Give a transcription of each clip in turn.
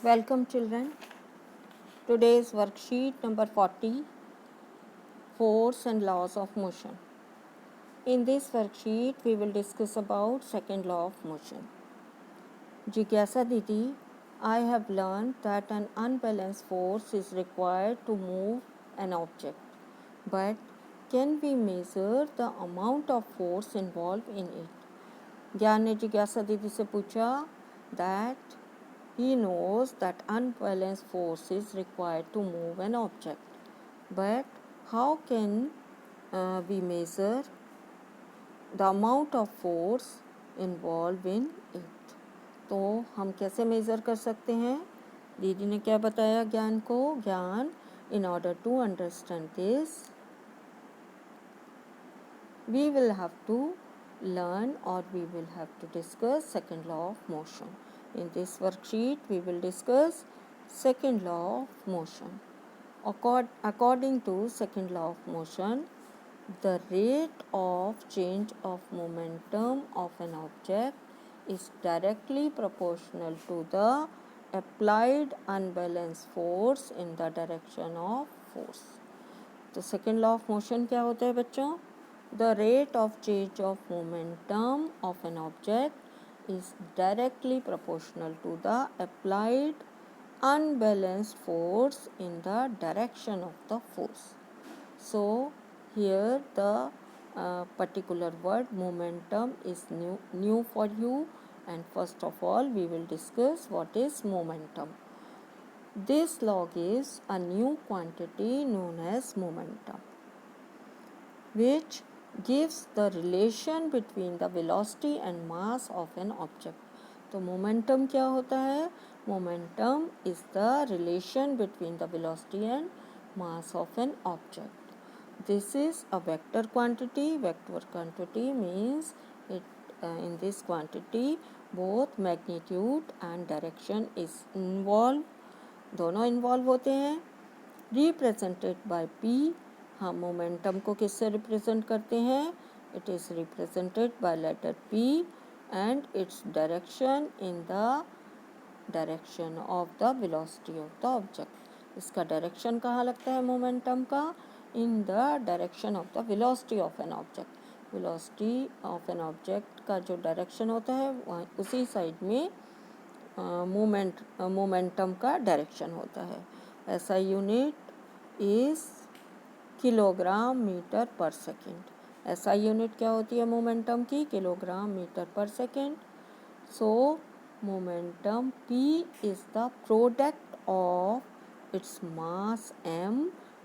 Welcome children. Today's worksheet number 40, Force and Laws of Motion. In this worksheet we will discuss about second law of motion. Jigyasa Didi, I have learned that an unbalanced force is required to move an object. But can we measure the amount of force involved in it? ज्ञान ने जिज्ञासा दीदी से पूछा that he knows that unbalanced force is required to move an object. But how can we measure the amount of force involved in it? तो हम कैसे measure कर सकते हैं? दीदी ने क्या बताया ज्ञान को? ज्ञान, in order to understand this, we will have to learn or we will have to discuss second law of motion. In this worksheet we will discuss second law of motion. According to second law of motion, the rate of change of momentum of an object is directly proportional to the applied unbalanced force in the direction of force. तो second law of motion क्या होता है बच्चों? The rate of change of momentum of an object is directly proportional to the applied unbalanced force in the direction of the force. So here the particular word momentum is new for you, and first of all we will discuss what is momentum. This law gives a new quantity known as momentum, which gives the relation between the velocity and mass of an object. तो momentum क्या होता है? Momentum is the relation between the velocity and mass of an object. This is a vector quantity. Vector quantity means in this quantity both magnitude and direction is involved. दोनों involve होते हैं. Represented by P. हम momentum को किससे represent करते हैं? It is represented by letter P and its direction in the direction of the velocity of the object. इसका direction कहाँ लगता है मोमेंटम का? In the direction of the velocity of an object. Velocity of an object का जो direction होता है वहाँ उसी साइड में मोमेंटम का डायरेक्शन होता है. ऐसा यूनिट इज़ किलोग्राम मीटर पर सेकेंड. ऐसा यूनिट क्या होती है मोमेंटम की? किलोग्राम मीटर पर second. So momentum p is the product of its mass m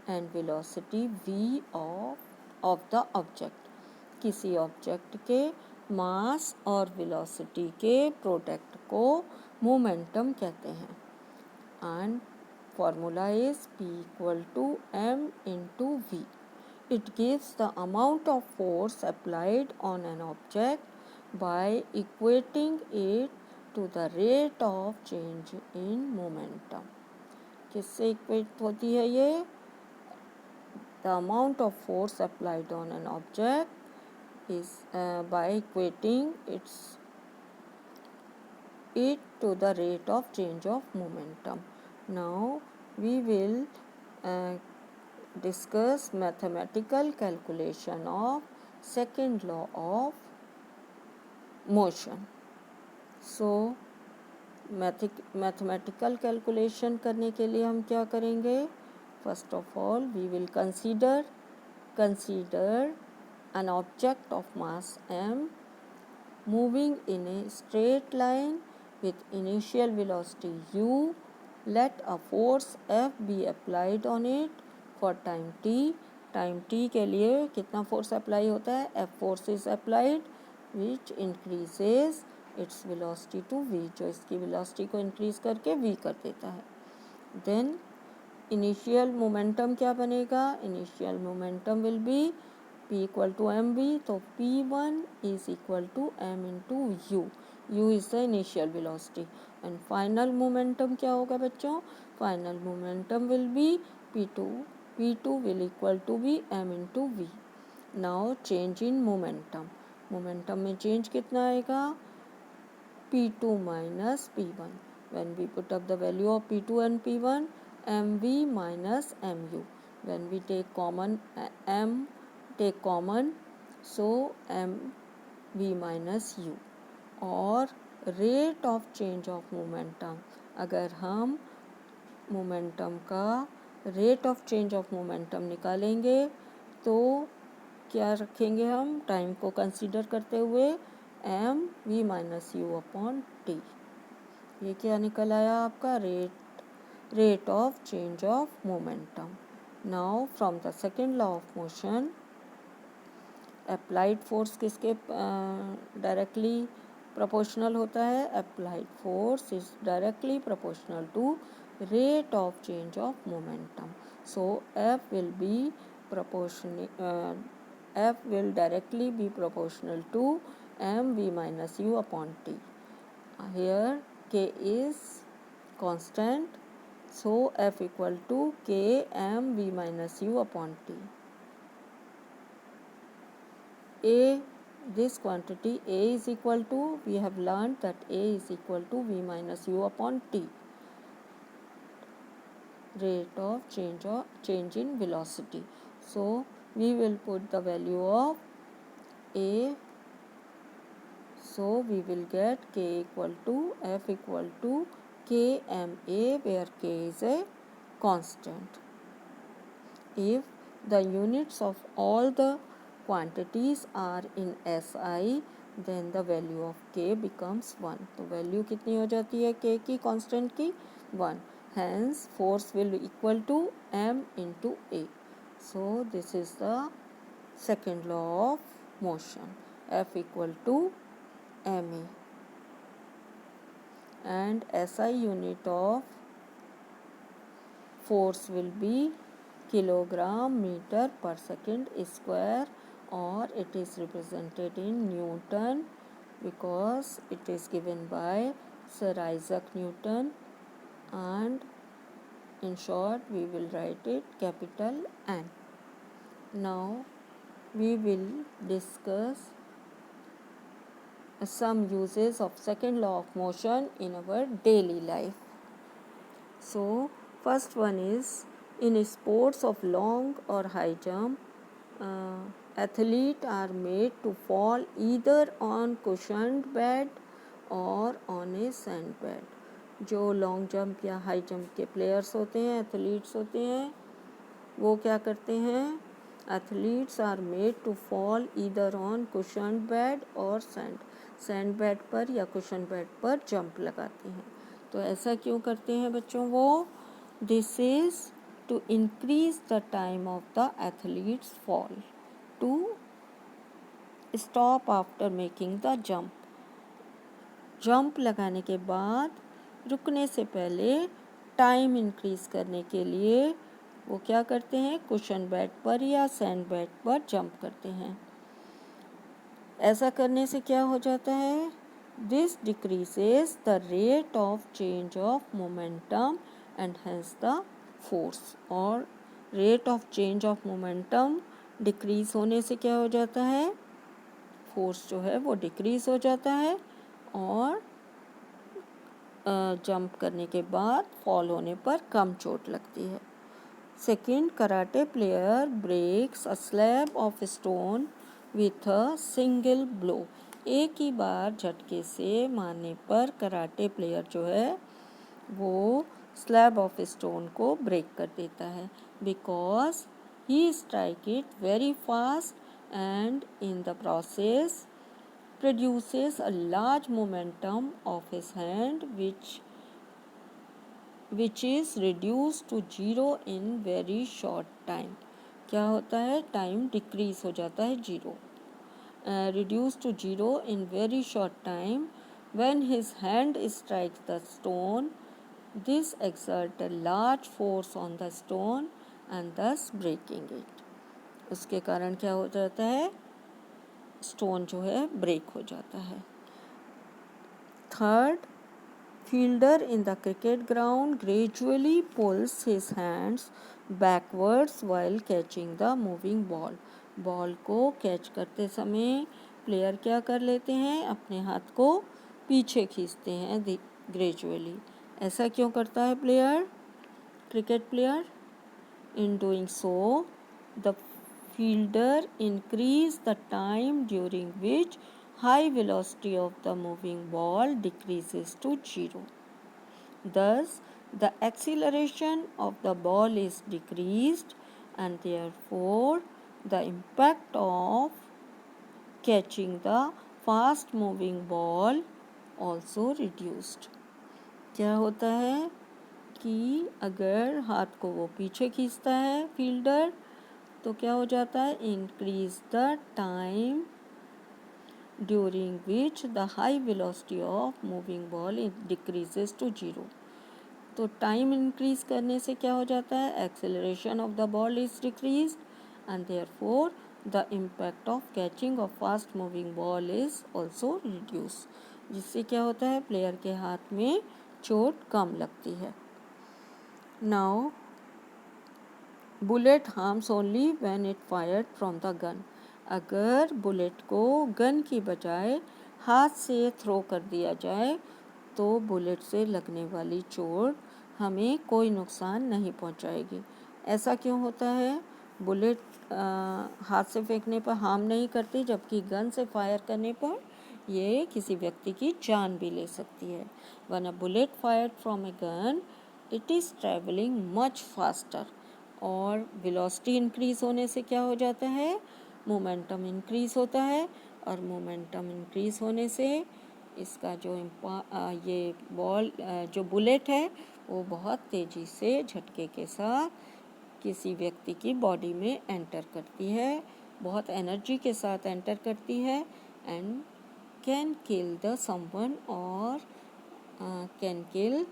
and velocity v of the object. किसी ऑब्जेक्ट के मास और वेलोसिटी के प्रोडक्ट को मोमेंटम कहते हैं. And formula is P equal to m into v. It gives the amount of force applied on an object by equating it to the rate of change in momentum. किससे equate होती है ये? The amount of force applied on an object is by equating it to the rate of change of momentum. Now we will discuss mathematical calculation of second law of motion. So mathematical calculation करने के लिए हम क्या करेंगे? First of all we will consider an object of mass m moving in a straight line with initial velocity u. Let a force F be applied on it for time t. Time t के लिए कितना force apply होता है? F force is applied which increases its velocity to v, जो इसकी velocity को increase करके v कर देता है. Then initial momentum क्या बनेगा? Initial momentum will be p equal to mv. तो p1 is equal to m into u. u is the initial velocity. And final momentum क्या होगा बच्चों? Final momentum will be p2. p2 will equal to be m into v. Now change in momentum. Momentum में change कितना आएगा? p2 minus p1. When we put up the value of P2 and P1, mv minus mu. When we take common so mv minus u. और rate of change of momentum, अगर हम momentum का rate of change of momentum निकालेंगे तो क्या रखेंगे हम, time को कंसीडर करते हुए M V minus U upon T. ये क्या निकल आया आपका, rate of change of momentum. Now from the second law of motion, applied force किसके डायरेक्टली प्रोपोर्शनल होता है, applied force is directly proportional to rate of change of momentum. So F will directly be proportional to mv minus u upon t. Here k is constant, so F equal to k mv minus u upon t. This quantity a is equal to, we have learned that a is equal to v minus u upon t, rate of change in velocity. So we will put the value of a, so we will get k equal to F equal to kma, where k is a constant. If the units of all the quantities are in SI, then the value of k becomes 1. तो value कितनी हो जाती है k की, constant की, 1. Hence force will equal to m into a. So this is the second law of motion, F equal to ma, and SI unit of force will be kilogram meter per second square, or it is represented in Newton because it is given by Sir Isaac Newton, and in short we will write it capital N. Now we will discuss some uses of second law of motion in our daily life. So first one is, in sports of long or high jump, athletes are made to fall either on cushioned bed or on a sand bed. जो long jump या high jump के players होते हैं, athletes होते हैं, वो क्या करते हैं, athletes are made to fall either on cushion bed और सैंड बेड पर या कुशन बेड पर जंप लगाते हैं. तो ऐसा क्यों करते हैं बच्चों वो, this is to increase the time of the athletes fall, to stop after making the jump. Jump लगाने के बाद रुकने से पहले टाइम इंक्रीज करने के लिए वो क्या करते हैं, कुशन बेड पर या सैंड बेड पर जंप करते हैं. ऐसा करने से क्या हो जाता है, this decreases the rate of change of momentum and hence the force. और rate of change of momentum decrease होने से क्या हो जाता है, फोर्स जो है वो डिक्रीज हो जाता है, और जंप करने के बाद फॉल होने पर कम चोट लगती है. Second, karate player breaks a slab of stone with a single blow. एक ही बार झटके से मारने पर कराटे प्लेयर जो है वो स्लैब ऑफ स्टोन को ब्रेक कर देता है, because he strike it very fast and in the process produces a large momentum of his hand which is reduced to zero in very short time. क्या होता है, टाइम डिक्रीज हो जाता है zero, reduced to zero in very short time when his hand strikes the stone. This exerts a large force on the stone and thus breaking it. उसके कारण क्या हो जाता है, स्टोन जो है ब्रेक हो जाता है. Third, fielder in the cricket ground gradually pulls his hands backwards while catching the moving ball. Ball को कैच करते समय प्लेयर क्या कर लेते हैं, अपने हाथ को पीछे खींचते हैं ग्रेजुअली, ऐसा क्यों करता है player, cricket player? In doing so, the fielder increase the time during which high velocity of the moving ball decreases to 0. Thus, the acceleration of the ball is decreased and therefore the impact of catching the fast moving ball also reduced. क्या होता है कि अगर हाथ को वो पीछे खींचता है फील्डर तो क्या हो जाता है, increase the time during which the high velocity of moving ball decreases to 0. तो टाइम इंक्रीज करने से क्या हो जाता है, acceleration of the ball is decrease and therefore the impact of catching of fast moving ball is also reduce, जिससे क्या होता है, प्लेयर के हाथ में चोट कम लगती है. Now bullet harms only when it fired from the gun. अगर बुलेट को गन की बजाय हाथ से थ्रो कर दिया जाए तो बुलेट से लगने वाली चोट हमें कोई नुकसान नहीं पहुंचाएगी. ऐसा क्यों होता है, बुलेट हाथ से फेंकने पर हार्म नहीं करती, जबकि गन से फायर करने पर ये किसी व्यक्ति की जान भी ले सकती है. When a bullet fired from a gun it is travelling much faster, और वेलोसिटी इंक्रीज होने से क्या हो जाता है, मोमेंटम इंक्रीज होता है, और मोमेंटम इंक्रीज होने से इसका जो ये बॉल जो बुलेट है वो बहुत तेज़ी से झटके के साथ किसी व्यक्ति की बॉडी में एंटर करती है, बहुत एनर्जी के साथ एंटर करती है and can kill the someone और कैन किल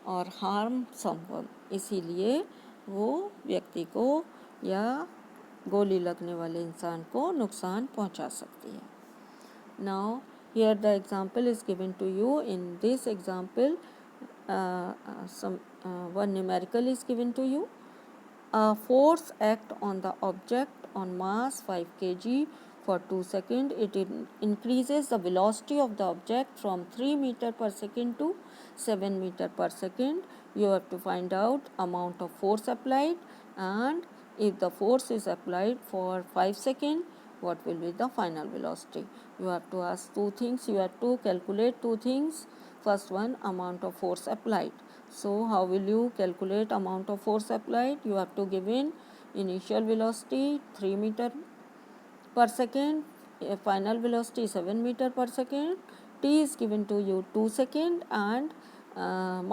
और हार्म समवन. इसीलिए वो व्यक्ति को या गोली लगने वाले इंसान को नुकसान पहुंचा सकती है. Now here the example is given to you. In this example one numerical is given to you. A force act on the object on mass 5 kg for 2 seconds. It increases the velocity of the object from 3 meter per second to 7 meter per second. You have to find out amount of force applied, and if the force is applied for 5 seconds, what will be the final velocity. You have to ask two things. You have to calculate two things. First one, amount of force applied. So how will you calculate amount of force applied? You have to give in initial velocity 3 meter per second, final velocity 7 meter per second, t is given to you 2 second, and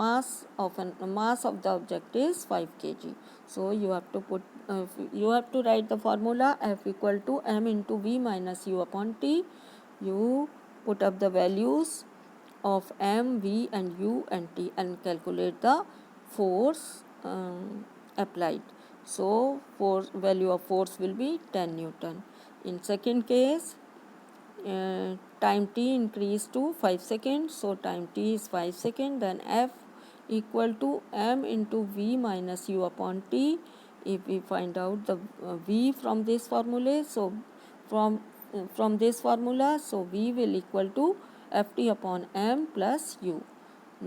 mass of the object is 5 kg. So you have to write the formula F equal to m into v minus u upon t. You put up the values of m, v and u and t and calculate the force applied. So value of force will be 10 Newton. In second case, time t increased to 5 seconds, so time t is 5 seconds. Then F equal to m into v minus u upon t. If we find out the v from this formula, so from this formula, so v will equal to ft upon m plus u.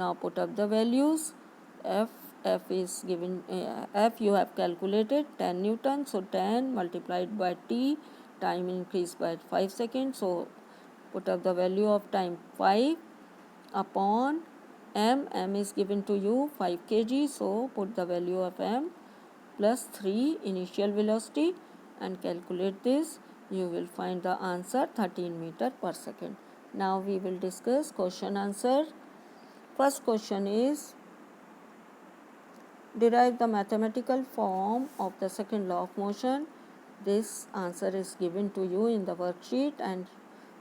Now put up the values. F is given, F you have calculated 10 Newton, so 10 multiplied by t, time increased by 5 seconds, so put up the value of time 5 upon m is given to you 5 kg, so put the value of m plus 3 initial velocity and calculate this. You will find the answer 13 meter per second. Now we will discuss question answer. First question is, derive the mathematical form of the second law of motion. This answer is given to you in the worksheet and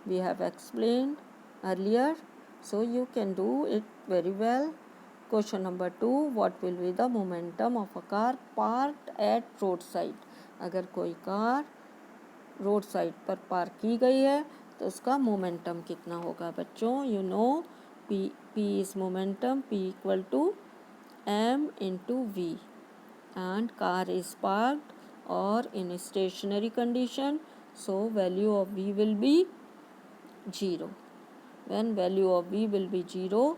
we have explained earlier, so you can do it very well. Question number 2, what will be the momentum of a car parked at roadside? अगर कोई car road side पर park की गई है तो उसका momentum कितना होगा बच्चों? You know P is momentum, P equal to m into v, and car is parked or in stationary condition, so value of v will be 0. When value of v will be 0,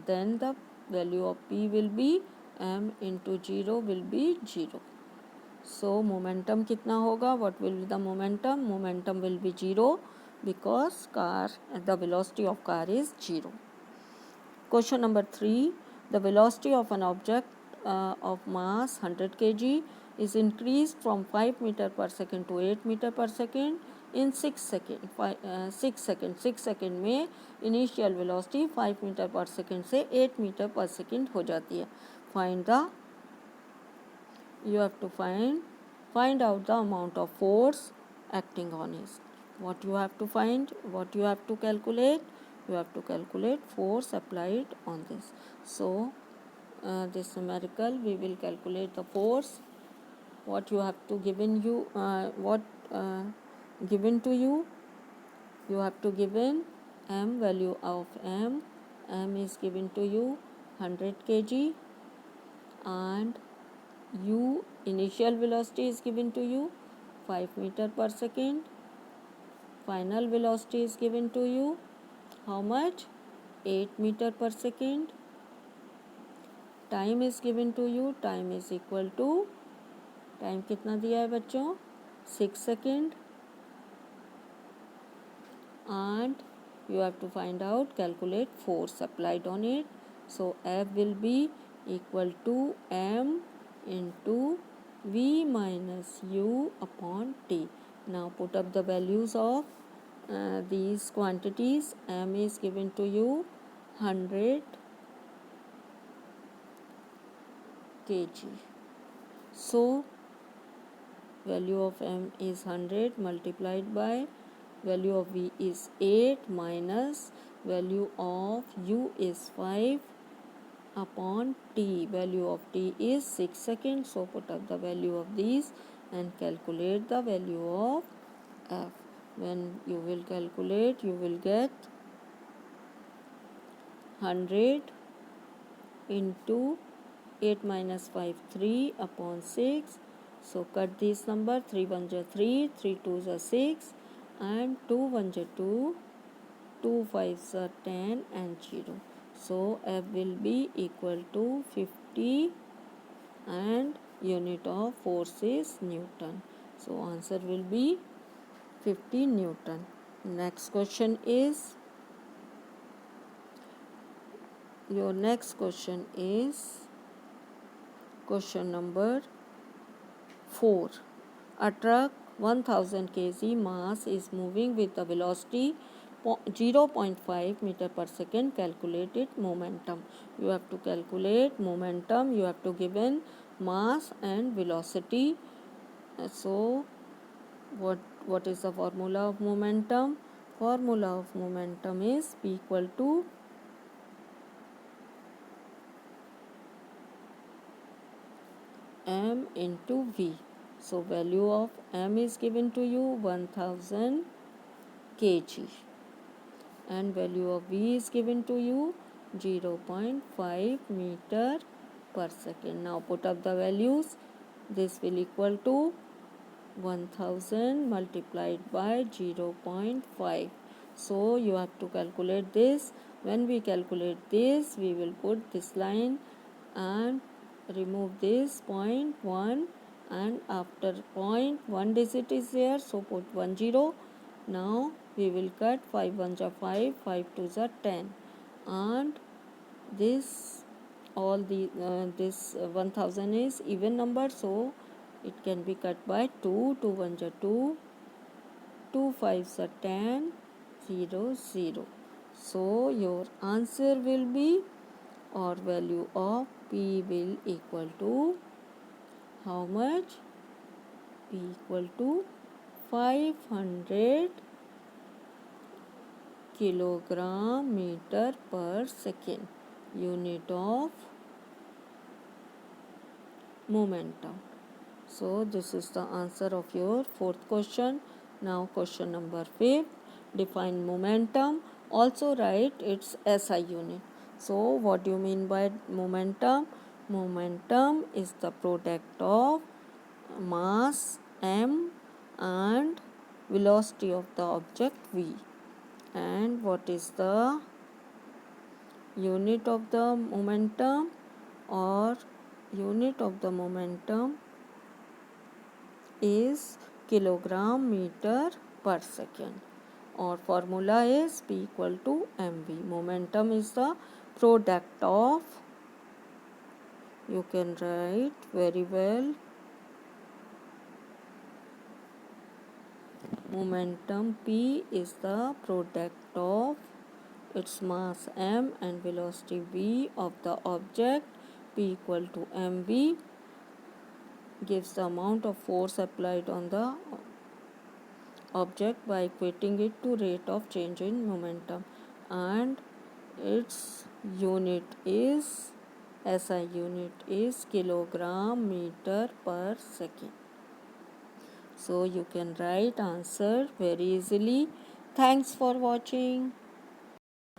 then the value of p will be m into 0 will be 0. So momentum कितना होगा? What will be the momentum? Momentum will be 0 because the velocity of car is 0. Question number 3. The velocity of an object of mass 100 kg is increased from 5 meter per second to 8 meter per second in 6 seconds. 6 second में initial velocity 5 metre पर second से 8 metre पर second हो जाती है. Find the you have to find out the amount of force acting on it. What you have to find, what you have to calculate? You have to calculate force applied on this. So this numerical we will calculate the force. What you have to given you given to you, you have to given m, value of m is given to you 100 kg, and u, initial velocity is given to you 5 meter per second. Final velocity is given to you how much? 8 meter per second. Time is given to you, time is equal to, time कितना दिया है बच्चों? 6 second. And you have to find out, calculate force applied on it. So F will be equal to m into v minus u upon t. Now put up the values of these quantities. M is given to you 100 kg. So value of m is 100 multiplied by value of v is 8 minus value of u is 5 upon t. Value of t is 6 seconds. So put up the value of these and calculate the value of f. When you will calculate, you will get 100 into 8 minus 5, 3 upon 6. So cut this number, 3 1s are 3, 3 2s are 6, and 2 1s are 2, 2 5s are 10 and 0. So F will be equal to 50 and unit of force is Newton. So answer will be 50 Newton. Next question is, your next question is question number 4. A truck 1000 kg mass is moving with a velocity 0.5 meter per second. Calculated momentum. You have to calculate momentum. You have to given mass and velocity. So what is the formula of momentum? Formula of momentum is P equal to m into v. So value of m is given to you 1000 kg and value of v is given to you 0.5 meter per second. Now put up the values. This will equal to 1000 multiplied by 0.5. So you have to calculate this. When we calculate this, we will put this line and remove this 0.1, and after 0.1 digit is there, so put 10. Now we will cut 5 1s are 5, 5 2s are 10, and this all the this 1000 is even number, so it can be cut by 2, 2 1s are 2, 2 5s are 10, 0 0. So your answer will be, or value of P will equal to how much? P equal to 500 kilogram meter per second, unit of momentum. So this is the answer of your fourth question. Now question number 5. Define momentum. Also write its SI unit. So what do you mean by momentum? Momentum is the product of mass m and velocity of the object v. And what is the unit of the momentum is kilogram meter per second, or formula is P equal to mv. Momentum is the product of, you can write very well, momentum P is the product of its mass m and velocity v of the object. P equal to mv gives the amount of force applied on the object by equating it to rate of change in momentum, and its unit is, SI unit is kilogram meter per second. So you can write answer very easily. Thanks for watching.